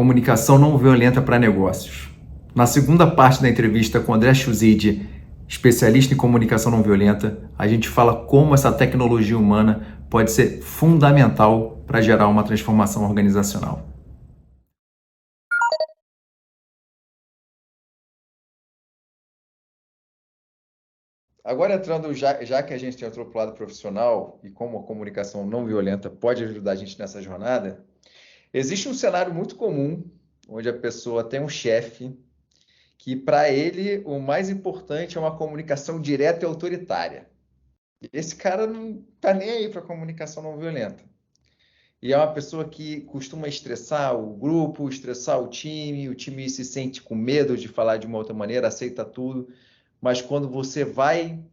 Comunicação não violenta para negócios. Na segunda parte da entrevista com André Chuzide, especialista em comunicação não violenta, a gente fala como essa tecnologia humana pode ser fundamental para gerar uma transformação organizacional. Agora entrando, já que a gente entrou para o lado profissional e como a comunicação não violenta pode ajudar a gente nessa jornada, existe um cenário muito comum onde a pessoa tem um chefe que para ele o mais importante é uma comunicação direta e autoritária. Esse cara não tá nem aí para comunicação não violenta. E é uma pessoa que costuma estressar o grupo, estressar o time se sente com medo de falar de uma outra maneira, aceita tudo, mas quando você vai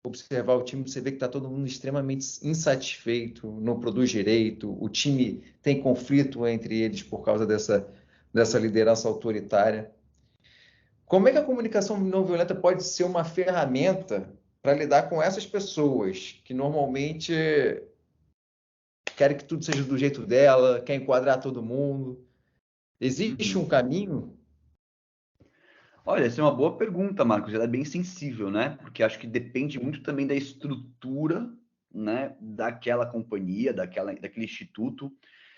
observar o time, você vê que está todo mundo extremamente insatisfeito, não produz direito, o time tem conflito entre eles por causa dessa liderança autoritária. Como é que a comunicação não violenta pode ser uma ferramenta para lidar com essas pessoas que normalmente querem que tudo seja do jeito dela, quer enquadrar todo mundo? Existe um caminho? Olha, essa é uma boa pergunta, Marcos. Ela é bem sensível, né? Porque acho que depende muito também da estrutura, né, daquela companhia, daquele instituto.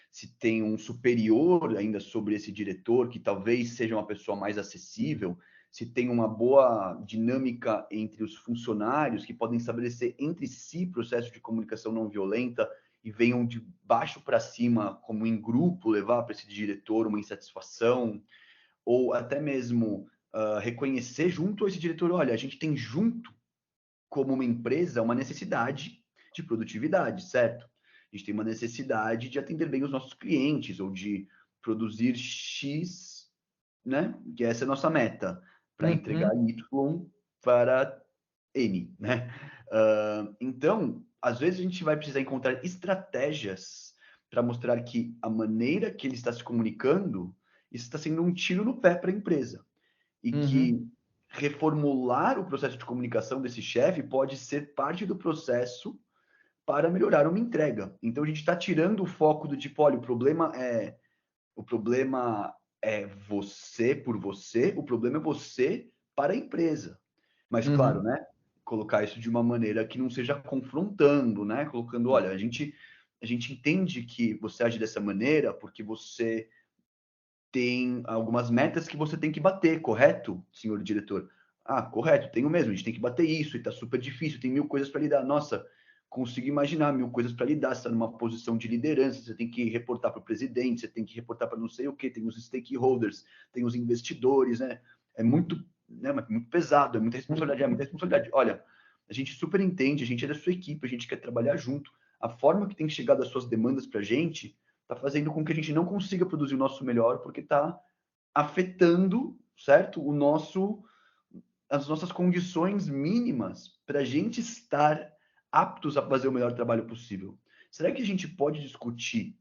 Se tem um superior ainda sobre esse diretor, que talvez seja uma pessoa mais acessível, se tem uma boa dinâmica entre os funcionários que podem estabelecer entre si processo de comunicação não violenta e venham de baixo para cima, como em grupo, levar para esse diretor uma insatisfação, ou até mesmo reconhecer junto a esse diretor, olha, a gente tem junto, como uma empresa, uma necessidade de produtividade, certo? A gente tem uma necessidade de atender bem os nossos clientes, ou de produzir X, né? Que essa é a nossa meta, para entregar Y para N, né? Então, às vezes a gente vai precisar encontrar estratégias para mostrar que a maneira que ele está se comunicando está sendo um tiro no pé para a empresa e que reformular o processo de comunicação desse chefe pode ser parte do processo para melhorar uma entrega. Então a gente está tirando o foco do tipo, olha, o problema é você por você, o problema é você para a empresa. Mas claro, né? Colocar isso de uma maneira que não seja confrontando, né? Colocando, olha, a gente entende que você age dessa maneira porque você tem algumas metas que você tem que bater, correto, senhor diretor? Ah, correto, tenho mesmo, a gente tem que bater isso, e tá super difícil, tem 1000 coisas para lidar. Nossa, consigo imaginar 1000 coisas para lidar, você está numa posição de liderança, você tem que reportar para o presidente, você tem que reportar para não sei o que, tem os stakeholders, tem os investidores, né? É muito, né, muito pesado, é muita responsabilidade, é muita responsabilidade. Olha, a gente super entende, a gente é da sua equipe, a gente quer trabalhar junto. A forma que tem chegado as suas demandas para a gente está fazendo com que a gente não consiga produzir o nosso melhor, porque está afetando, certo? As nossas condições mínimas para a gente estar aptos a fazer o melhor trabalho possível. Será que a gente pode discutir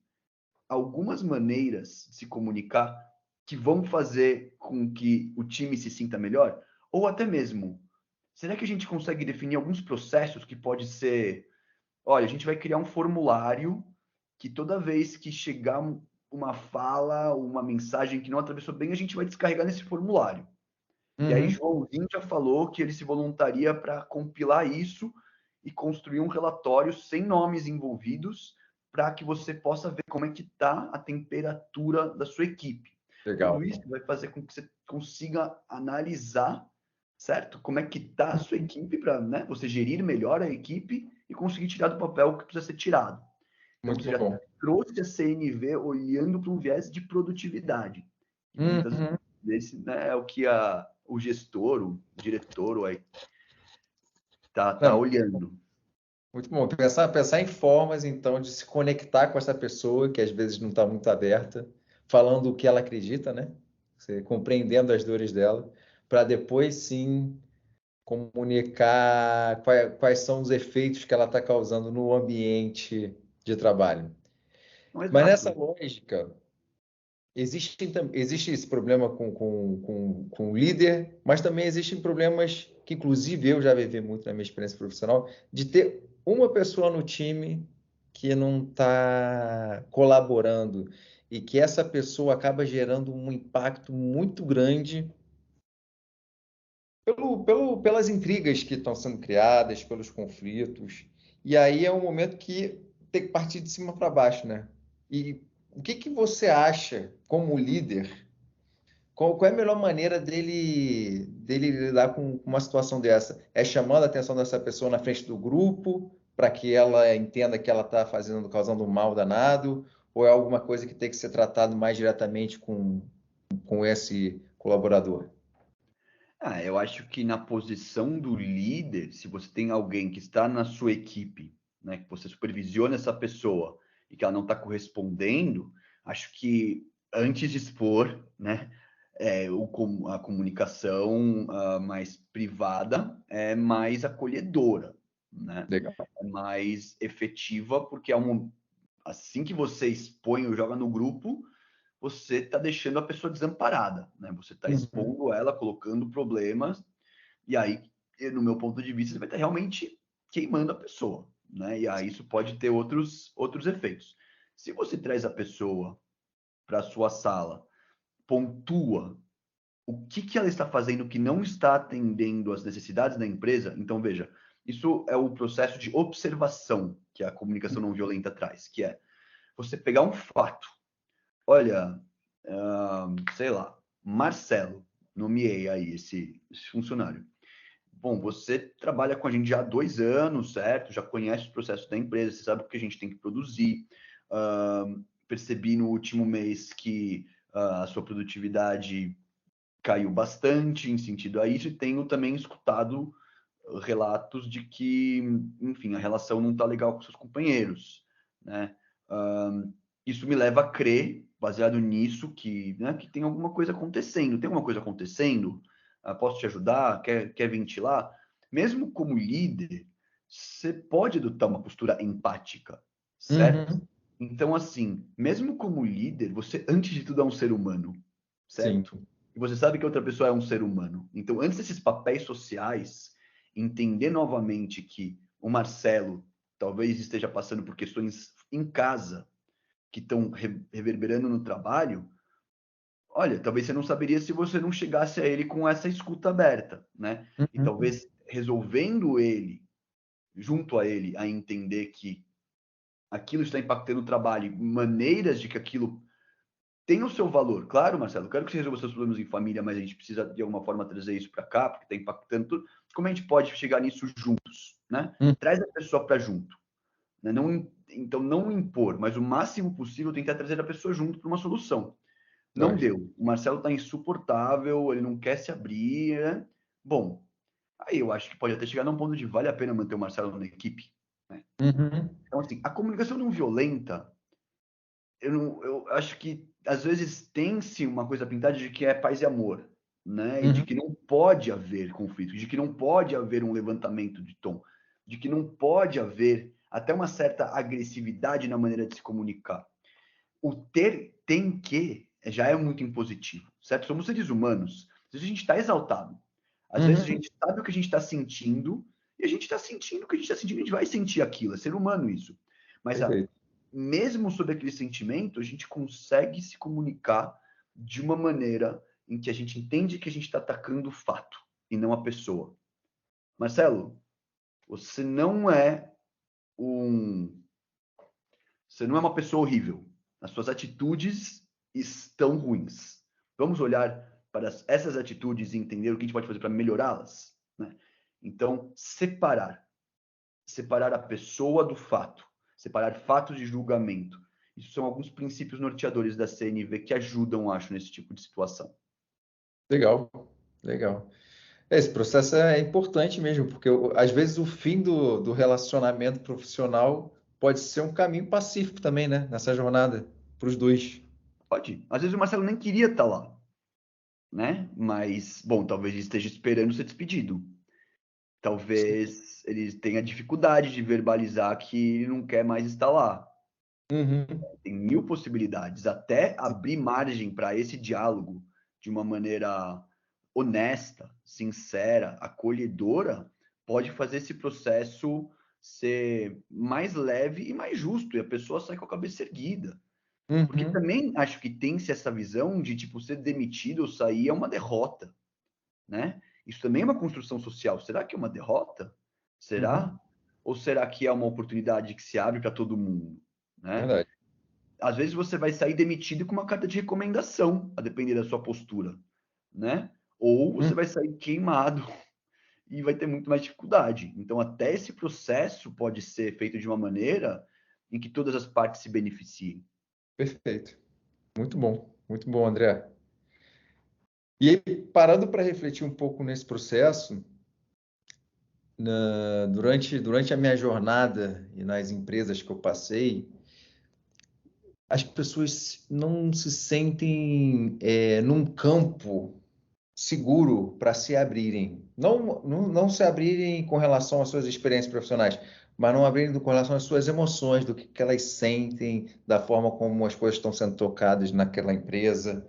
algumas maneiras de se comunicar que vão fazer com que o time se sinta melhor? Ou até mesmo, será que a gente consegue definir alguns processos que pode ser, olha, a gente vai criar um formulário que toda vez que chegar uma fala, uma mensagem que não atravessou bem, a gente vai descarregar nesse formulário. E aí, Joãozinho já falou que ele se voluntaria para compilar isso e construir um relatório sem nomes envolvidos para que você possa ver como é que está a temperatura da sua equipe. Legal. Tudo isso vai fazer com que você consiga analisar, certo? Como é que está a sua equipe para, né, você gerir melhor a equipe e conseguir tirar do papel o que precisa ser tirado. Então, Muito você já bom. trouxe a CNV olhando para um viés de produtividade. E muitas vezes, né, é o que o gestor, o diretor, tá Não, olhando. muito bom. Pensar em formas, então, de se conectar com essa pessoa que às vezes não está muito aberta, falando o que ela acredita, né? Você compreendendo as dores dela, para depois sim comunicar quais são os efeitos que ela está causando no ambiente de trabalho. Então, Mas nessa exato. lógica, existe esse problema com o líder, mas também existem problemas que, inclusive, eu já vivi muito na minha experiência profissional, de ter uma pessoa no time que não está colaborando. e que essa pessoa acaba gerando um impacto muito grande pelas intrigas que estão sendo criadas, pelos conflitos. E aí é um momento que tem que partir de cima para baixo, né? E o que que você acha, como líder, qual é a melhor maneira dele lidar com uma situação dessa? É chamando a atenção dessa pessoa na frente do grupo, para que ela entenda que ela está causando um mal danado, ou é alguma coisa que tem que ser tratado mais diretamente com esse colaborador? Eu acho que na posição do líder, se você tem alguém que está na sua equipe, né, que você supervisiona essa pessoa e que ela não está correspondendo, acho que antes de expor, né, a comunicação mais privada é mais acolhedora, né? Legal. É mais efetiva, porque assim que você expõe ou joga no grupo, você está deixando a pessoa desamparada, né? Você está Uhum. expondo ela, colocando problemas, e aí, no meu ponto de vista, você vai estar realmente queimando a pessoa, né? E aí isso pode ter outros efeitos. Se você traz a pessoa para a sua sala, pontua o que que ela está fazendo que não está atendendo às necessidades da empresa, então veja, isso é o processo de observação que a comunicação não violenta traz, que é você pegar um fato. Olha, sei lá, Marcelo, nomeei aí esse funcionário. Bom, você trabalha com a gente já há 2 anos, certo? Já conhece os processos da empresa, você sabe o que a gente tem que produzir. Percebi no último mês que a sua produtividade caiu bastante em sentido a isso, e tenho também escutado relatos de que, enfim, a relação não está legal com seus companheiros, né? Isso me leva a crer, baseado nisso, que, né, que tem alguma coisa acontecendo. Tem alguma coisa acontecendo? Posso te ajudar? Quer ventilar? Mesmo como líder, você pode adotar uma postura empática, certo? Uhum. Então, assim, mesmo como líder, você, antes de tudo, é um ser humano, Sim. certo? E você sabe que outra pessoa é um ser humano. Então, antes desses papéis sociais, entender novamente que o Marcelo talvez esteja passando por questões em casa que estão reverberando no trabalho, olha, talvez você não saberia se você não chegasse a ele com essa escuta aberta, né? E Uhum. talvez resolvendo ele, junto a ele, a entender que aquilo está impactando o trabalho, maneiras de que aquilo tem o seu valor. Claro, Marcelo, quero que você resolva seus problemas em família, mas a gente precisa de alguma forma trazer isso para cá, porque está impactando tudo. Como a gente pode chegar nisso juntos, né? Uhum. Traz a pessoa para junto, né? Não, então não impor, mas o máximo possível tentar trazer a pessoa junto para uma solução. Não Lógico. deu. O Marcelo está insuportável, ele não quer se abrir, né? Bom, aí eu acho que pode até chegar num ponto de vale a pena manter o Marcelo na equipe, né? Uhum. Então, assim, a comunicação não violenta, eu acho que às vezes tem-se uma coisa pintada de que é paz e amor, né? E de Uhum. que não pode haver conflito, de que não pode haver um levantamento de tom, de que não pode haver até uma certa agressividade na maneira de se comunicar. O ter tem que já é muito impositivo, certo? Somos seres humanos. Às vezes a gente está exaltado. Às vezes a Uhum. gente sabe o que a gente está sentindo e a gente está sentindo o que a gente está sentindo, a gente vai sentir aquilo. É ser humano isso. Mas Perfeito. mesmo sob aquele sentimento, a gente consegue se comunicar de uma maneira em que a gente entende que a gente está atacando o fato e não a pessoa. Marcelo, você não é um, você não é uma pessoa horrível. As suas atitudes estão ruins. Vamos olhar para essas atitudes e entender o que a gente pode fazer para melhorá-las, né? Então, separar a pessoa do fato, separar fatos de julgamento. Isso são alguns princípios norteadores da CNV que ajudam, acho, nesse tipo de situação. Legal. Legal. Esse processo é importante mesmo, porque às vezes o fim do relacionamento profissional pode ser um caminho pacífico também, né? Nessa jornada, para os dois. Pode. Às vezes o Marcelo nem queria estar lá, né? Mas, bom, talvez ele esteja esperando ser despedido. Talvez ele tenha dificuldade de verbalizar que ele não quer mais estar lá. Uhum. Tem mil possibilidades. Até abrir margem para esse diálogo de uma maneira honesta, sincera, acolhedora, pode fazer esse processo ser mais leve e mais justo, e a pessoa sai com a cabeça erguida. Porque Uhum. também acho que tem-se essa visão de, tipo, ser demitido ou sair é uma derrota, né? Isso também é uma construção social. Será que é uma derrota? Uhum. Será? Ou será que é uma oportunidade que se abre para todo mundo, né? Verdade. Às vezes você vai sair demitido com uma carta de recomendação, a depender da sua postura, né? Ou você Uhum. vai sair queimado e vai ter muito mais dificuldade. Então, até esse processo pode ser feito de uma maneira em que todas as partes se beneficiem. Perfeito. Muito bom, André. E aí, parando para refletir um pouco nesse processo, durante a minha jornada e nas empresas que eu passei, as pessoas não se sentem num campo seguro para se abrirem. Não se abrirem com relação às suas experiências profissionais, mas não abrirem com relação às suas emoções, do que elas sentem, da forma como as coisas estão sendo tocadas naquela empresa.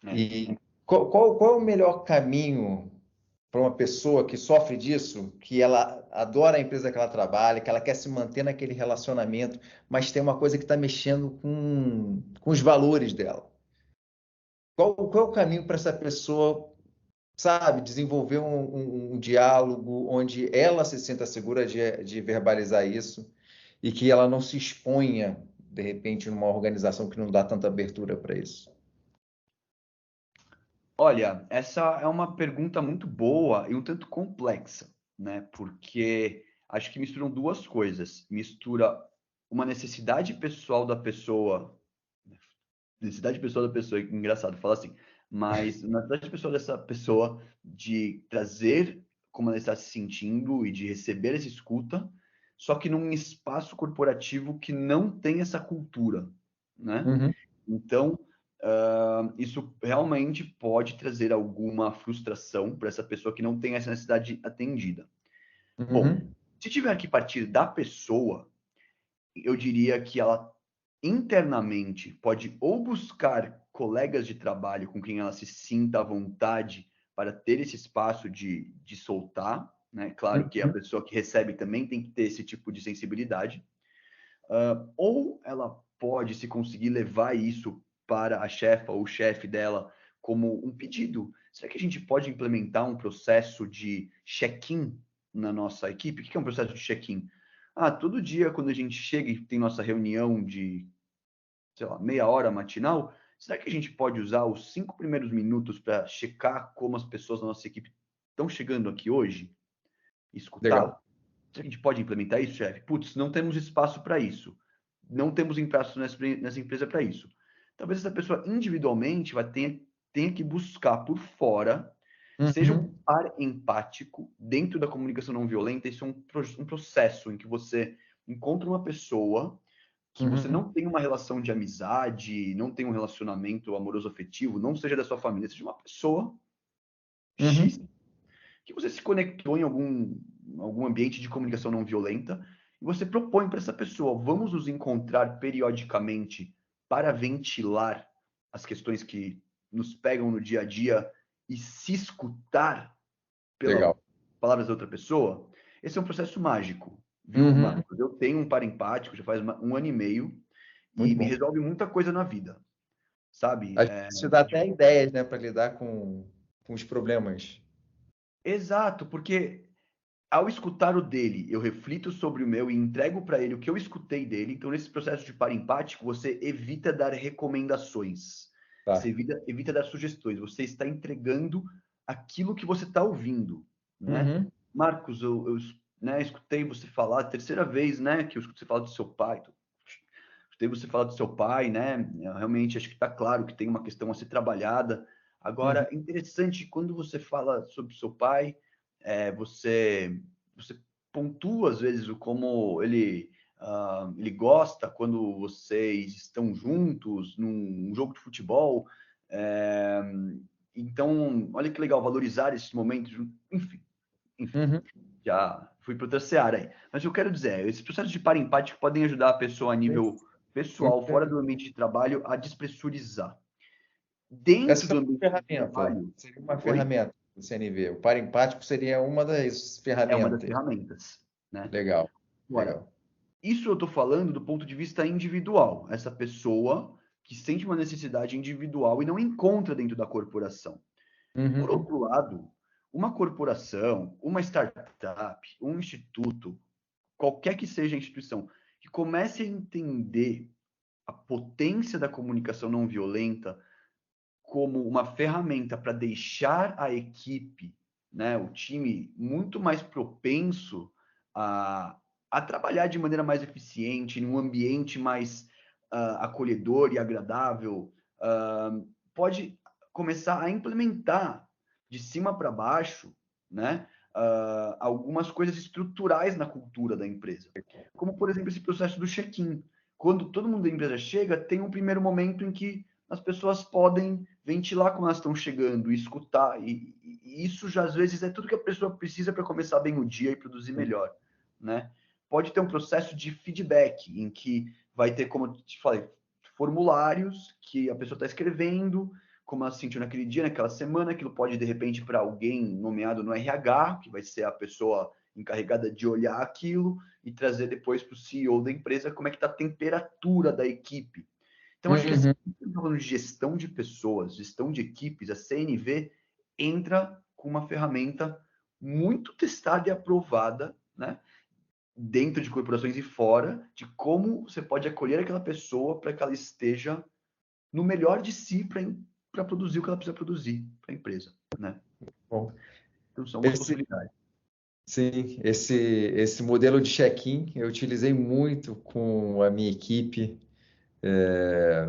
Né? E qual é o melhor caminho para uma pessoa que sofre disso, que ela adora a empresa que ela trabalha, que ela quer se manter naquele relacionamento, mas tem uma coisa que está mexendo com os valores dela? Qual é o caminho para essa pessoa, sabe, desenvolver um diálogo onde ela se sinta segura de verbalizar isso e que ela não se exponha, de repente, numa organização que não dá tanta abertura para isso? Olha, essa é uma pergunta muito boa e um tanto complexa, né? Porque acho que misturam duas coisas. Mistura uma necessidade pessoal da pessoa, engraçado falar assim, mas na necessidade pessoal dessa pessoa de trazer como ela está se sentindo e de receber essa escuta, só que num espaço corporativo que não tem essa cultura, né? Uhum, Então, isso realmente pode trazer alguma frustração para essa pessoa que não tem essa necessidade atendida. Bom, uhum, se tiver que partir da pessoa, eu diria que ela internamente pode ou buscar colegas de trabalho com quem ela se sinta à vontade para ter esse espaço de soltar, né? Claro que a uhum, pessoa que recebe também tem que ter esse tipo de sensibilidade. Ou ela pode, se conseguir levar isso para a chefa ou o chefe dela como um pedido. Será que a gente pode implementar um processo de check-in na nossa equipe? O que é um processo de check-in? Ah, todo dia, quando a gente chega e tem nossa reunião de, sei lá, meia hora matinal, será que a gente pode usar os 5 primeiros minutos para checar como as pessoas da nossa equipe estão chegando aqui hoje? legal. Escutar? Será que a gente pode implementar isso, chefe? Putz, não temos espaço para isso. Não temos espaço nessa empresa para isso. Talvez essa pessoa individualmente tenha que buscar por fora, seja um Uhum, par empático dentro da comunicação não violenta. Isso é um processo em que você encontra uma pessoa que você uhum, não tem uma relação de amizade, não tem um relacionamento amoroso afetivo, não seja da sua família, seja uma pessoa X uhum, que você se conectou em algum ambiente de comunicação não violenta e você propõe para essa pessoa, vamos nos encontrar periodicamente para ventilar as questões que nos pegam no dia a dia e se escutar pelas legal. palavras da outra pessoa. Esse é um processo mágico, viu, Uhum, Marcos? Eu tenho um par empático já faz um ano e meio e muito me bom. resolve muita coisa na vida, sabe? Às vezes te dá até ideias, né, para lidar com os problemas. Exato, porque ao escutar o dele, eu reflito sobre o meu e entrego para ele o que eu escutei dele. Então, nesse processo de par empático, você evita dar recomendações, você Tá. evita dar sugestões, você está entregando aquilo que você está ouvindo, né? Uhum, Marcos, né, escutei você falar, a terceira vez, né, que eu escutei você falar do seu pai. Escutei você falar do seu pai, né? Eu realmente acho que está claro que tem uma questão a ser trabalhada. uhum, Agora, interessante, quando você fala sobre o seu pai, você pontua às vezes o como ele gosta quando vocês estão juntos num jogo de futebol. É, então, olha que legal valorizar esses momentos. Enfim, uhum. já fui para outra seara aí. Mas eu quero dizer, esses processos de par empático podem ajudar a pessoa a nível pessoal, fora do ambiente de trabalho, a despressurizar. Essa Dentro do seria ambiente uma de ferramenta. trabalho, Seria uma oi? ferramenta do CNV. O parempático seria uma das É uma das ferramentas. ferramentas, né? Legal, Agora, legal. Isso eu estou falando do ponto de vista individual. Essa pessoa que sente uma necessidade individual e não encontra dentro da corporação. Por Uhum. outro lado, uma corporação, uma startup, um instituto, qualquer que seja a instituição, que comece a entender a potência da comunicação não violenta como uma ferramenta para deixar a equipe, né, o time, muito mais propenso a trabalhar de maneira mais eficiente, num ambiente mais acolhedor e agradável, pode começar a implementar de cima para baixo, né, algumas coisas estruturais na cultura da empresa. Como, por exemplo, esse processo do check-in. Quando todo mundo da empresa chega, tem um primeiro momento em que as pessoas podem ventilar como elas estão chegando, escutar, e isso já às vezes é tudo que a pessoa precisa para começar bem o dia e produzir melhor, né? Pode ter um processo de feedback, em que vai ter, como eu te falei, formulários que a pessoa está escrevendo, como ela se sentiu naquele dia, naquela semana, aquilo pode, de repente, para alguém nomeado no RH, que vai ser a pessoa encarregada de olhar aquilo e trazer depois para o CEO da empresa como é que está a temperatura da equipe. Então, acho que assim, Uhum. falando de gestão de pessoas, gestão de equipes, a CNV entra com uma ferramenta muito testada e aprovada, né? Dentro de corporações e fora, de como você pode acolher aquela pessoa para que ela esteja no melhor de si para produzir o que ela precisa produzir para a empresa, né? Bom, Então, são umas esse, possibilidades. sim, esse modelo de check-in eu utilizei muito com a minha equipe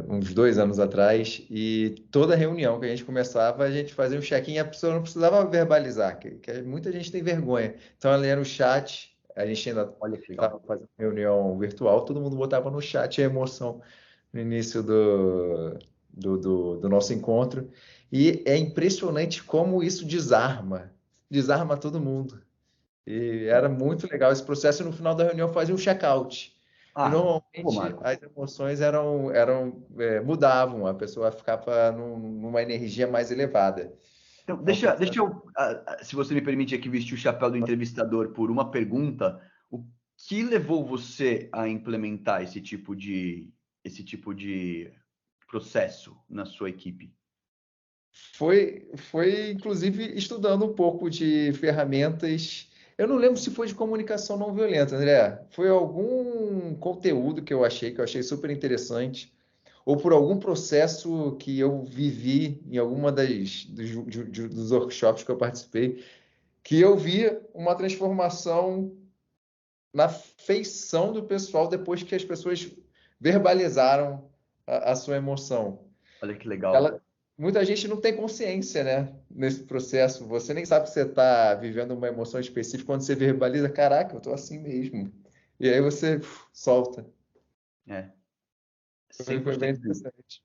uns 2 anos atrás, e toda reunião que a gente começava, a gente fazia um check-in e a pessoa não precisava verbalizar, que muita gente tem vergonha. Então, ela ia no chat, a gente ainda Olha que legal. estava fazendo reunião virtual, todo mundo botava no chat a emoção no início do nosso encontro, e é impressionante como isso desarma todo mundo. E era muito legal esse processo, e no final da reunião fazia um check-out. E Ah, pô, normalmente Marco. as emoções mudavam, a pessoa ficava numa energia mais elevada. Então, É um deixa processo. eu, se você me permite aqui vestir o chapéu do entrevistador por uma pergunta, o que levou você a implementar esse tipo de processo na sua equipe? Foi inclusive estudando um pouco de ferramentas. Eu não lembro se foi de comunicação não violenta, André. Foi algum conteúdo que eu achei super interessante, ou por algum processo que eu vivi em alguma dos workshops que eu participei, que eu vi uma transformação na feição do pessoal depois que as pessoas verbalizaram a sua emoção. Olha que legal. Ela, muita gente não tem consciência, né, nesse processo. Você nem sabe que você está vivendo uma emoção específica quando você verbaliza, caraca, eu estou assim mesmo. E aí você solta. É, Foi bem 100%. interessante.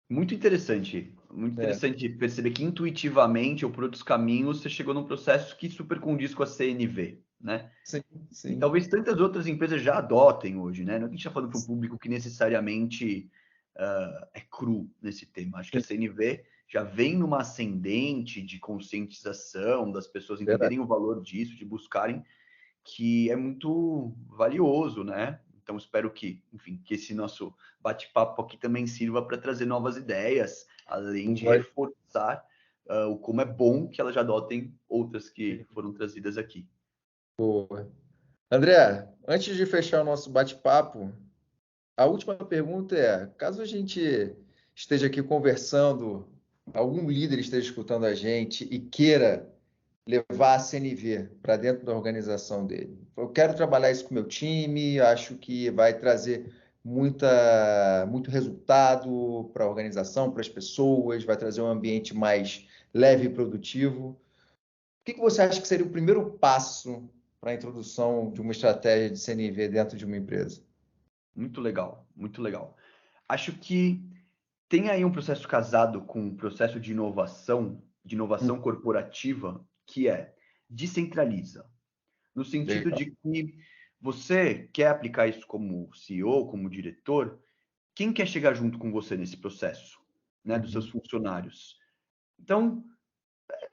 Muito interessante. Muito É, interessante perceber que intuitivamente ou por outros caminhos você chegou num processo que super condiz com a CNV, né? sim, E sim. talvez tantas outras empresas já adotem hoje, né? Não é que a gente está falando para um público que necessariamente é cru nesse tema. Acho que a Sim, CNV já vem numa ascendente de conscientização das pessoas verdade. entenderem o valor disso, de buscarem, que é muito valioso, né? Então espero que, enfim, que esse nosso bate-papo aqui também sirva para trazer novas ideias, além de Vai. reforçar o como é bom que elas já adotem outras que foram trazidas aqui. Boa. André, antes de fechar o nosso bate-papo, a última pergunta é: caso a gente esteja aqui conversando, algum líder esteja escutando a gente e queira levar a CNV para dentro da organização dele. Eu quero trabalhar isso com o meu time, acho que vai trazer muito resultado para a organização, para as pessoas, vai trazer um ambiente mais leve e produtivo. O que você acha que seria o primeiro passo para a introdução de uma estratégia de CNV dentro de uma empresa? Muito legal, muito legal. Acho que tem aí um processo casado com um processo de inovação corporativa, que é descentraliza. No sentido Legal. de que você quer aplicar isso como CEO, como diretor, quem quer chegar junto com você nesse processo, né, dos seus Uhum. funcionários? Então,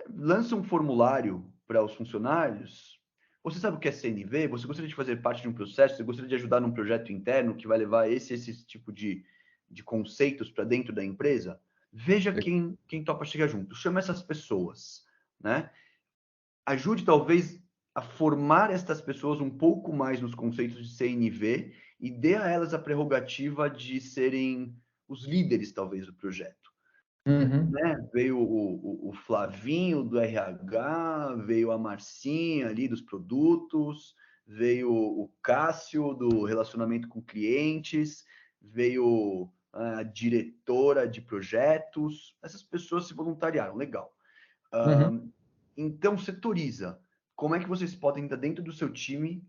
lança um formulário para os funcionários Você sabe o que é CNV? Você gostaria de fazer parte de um processo? Você gostaria de ajudar num projeto interno que vai levar esse tipo de conceitos para dentro da empresa? Veja quem topa chegar junto. Chama essas pessoas, né? Ajude talvez a formar estas pessoas um pouco mais nos conceitos de CNV e dê a elas a prerrogativa de serem os líderes, talvez, do projeto. Uhum, Né? Veio o Flavinho do RH, veio a Marcinha ali dos produtos, veio o Cássio do relacionamento com clientes, veio a diretora de projetos. Essas pessoas se voluntariaram, legal. uhum, Então, setoriza. Como é que vocês podem estar dentro do seu time,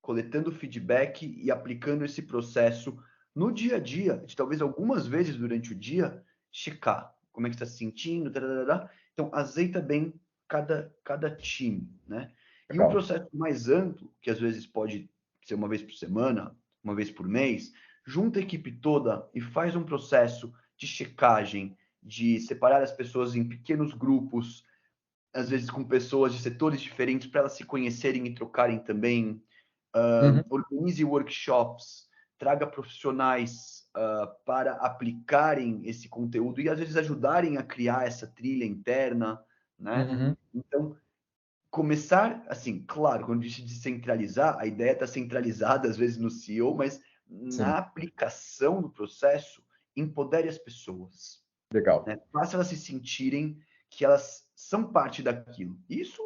coletando feedback e aplicando esse processo no dia a dia, de talvez algumas vezes durante o dia, checar como é que está se sentindo, tarará. Então, azeita bem cada time, né? E um legal. processo mais amplo, que às vezes pode ser uma vez por semana, uma vez por mês, junta a equipe toda e faz um processo de checagem, de separar as pessoas em pequenos grupos, às vezes com pessoas de setores diferentes, para elas se conhecerem e trocarem também. Uhum, Organize workshops, traga profissionais para aplicarem esse conteúdo e às vezes ajudarem a criar essa trilha interna, né? uhum, Então, começar, assim, claro, quando a gente descentralizar, a ideia está centralizada às vezes no CEO, mas sim, na aplicação do processo, empodere as pessoas, legal. né? Faça elas se sentirem que elas são parte daquilo. Isso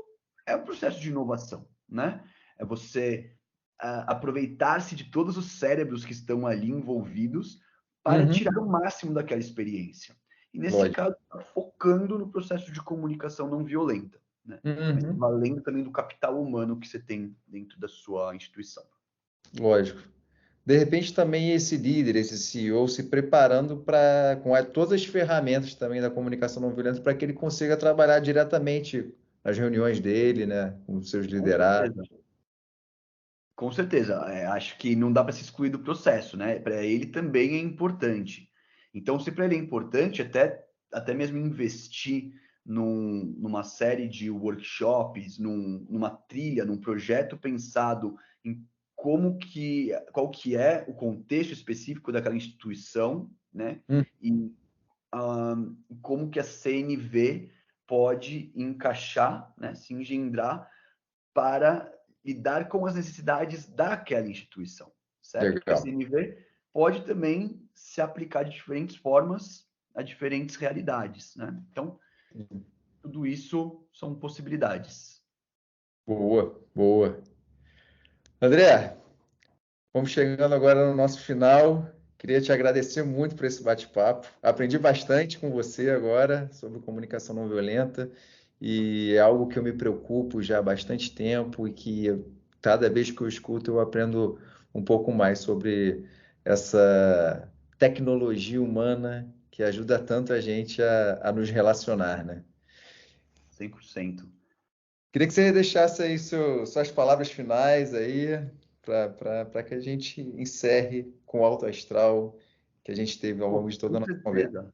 é um processo de inovação, né? É você aproveitar-se de todos os cérebros que estão ali envolvidos para Uhum, tirar o máximo daquela experiência. E nesse lógico. caso, tá focando no processo de comunicação não violenta, né? Mas Uhum, valendo também do capital humano que você tem dentro da sua instituição. lógico. De repente também esse líder, esse CEO, se preparando para com todas as ferramentas também da comunicação não violenta para que ele consiga trabalhar diretamente nas reuniões dele, né, com os seus Com liderados. certeza. Com certeza, acho que não dá para se excluir do processo, né? Para ele também é importante. Então, se para ele é importante, até mesmo investir numa série de workshops, numa trilha, num projeto pensado em qual que é o contexto específico daquela instituição, né? Hum, E como que a CNV pode encaixar, né? Se engendrar para lidar com as necessidades daquela instituição, certo? Porque a legal. CNV pode também se aplicar de diferentes formas a diferentes realidades, né? Então, tudo isso são possibilidades. Boa, boa. André, vamos chegando agora no nosso final. Queria te agradecer muito por esse bate-papo. Aprendi bastante com você agora sobre comunicação não violenta e é algo que eu me preocupo já há bastante tempo e que cada vez que eu escuto eu aprendo um pouco mais sobre essa tecnologia humana que ajuda tanto a gente a nos relacionar, né? 100%. Queria que você deixasse aí suas palavras finais aí, para que a gente encerre com o alto astral que a gente teve ao longo Pô, de toda com a nossa conversa. certeza.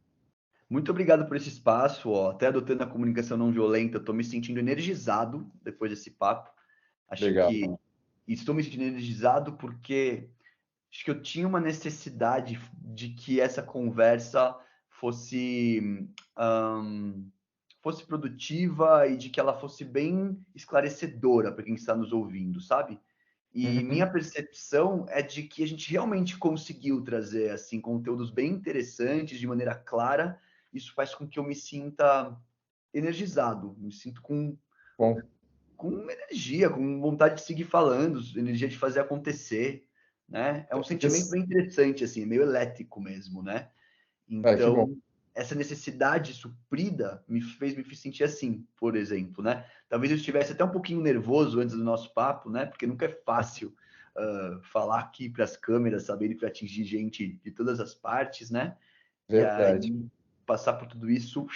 Muito obrigado por esse espaço, ó. Até adotando a comunicação não violenta, estou me sentindo energizado depois desse papo. Acho Legal. que estou me sentindo energizado porque acho que eu tinha uma necessidade de que essa conversa fosse hum, fosse produtiva e de que ela fosse bem esclarecedora para quem está nos ouvindo, sabe? E Uhum. minha percepção é de que a gente realmente conseguiu trazer assim conteúdos bem interessantes de maneira clara. Isso faz com que eu me sinta energizado, me sinto Bom, com energia, com vontade de seguir falando, energia de fazer acontecer, né? É um sentimento isso. bem interessante, assim, meio elétrico mesmo, né? Ah, que bom. Então, essa necessidade suprida me fez me sentir assim, por exemplo, né? Talvez eu estivesse até um pouquinho nervoso antes do nosso papo, né? Porque nunca é fácil falar aqui para as câmeras, saberem para atingir gente de todas as partes, né? E Verdade. aí passar por tudo isso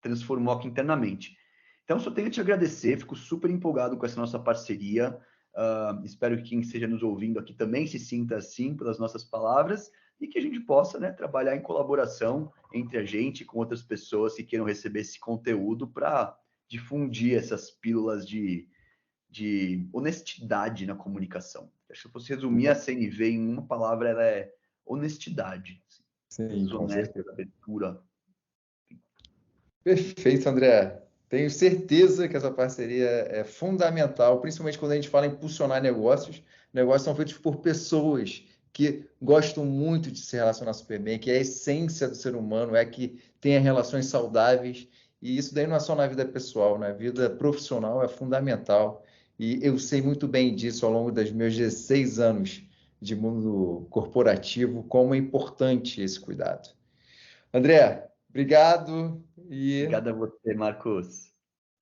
transformou aqui internamente. Então, só tenho a te agradecer, fico super empolgado com essa nossa parceria. Espero que quem esteja nos ouvindo aqui também se sinta assim pelas nossas palavras e que a gente possa, né, trabalhar em colaboração entre a gente e com outras pessoas que queiram receber esse conteúdo para difundir essas pílulas de de honestidade na comunicação. Acho que se eu fosse resumir a CNV em uma palavra, ela é honestidade. Sim, com Honesta, certeza. abertura. Perfeito, André. Tenho certeza que essa parceria é fundamental, principalmente quando a gente fala em impulsionar negócios. Negócios são feitos por pessoas que gostam muito de se relacionar super bem, que a essência do ser humano é que tenha relações saudáveis. E isso daí não é só na vida pessoal, na vida profissional é fundamental. E eu sei muito bem disso ao longo dos meus 16 anos de mundo corporativo, como é importante esse cuidado. André, obrigado e Obrigado a você, Marcos.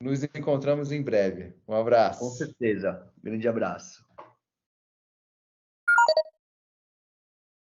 nos encontramos em breve. Um Com abraço. certeza. Grande abraço.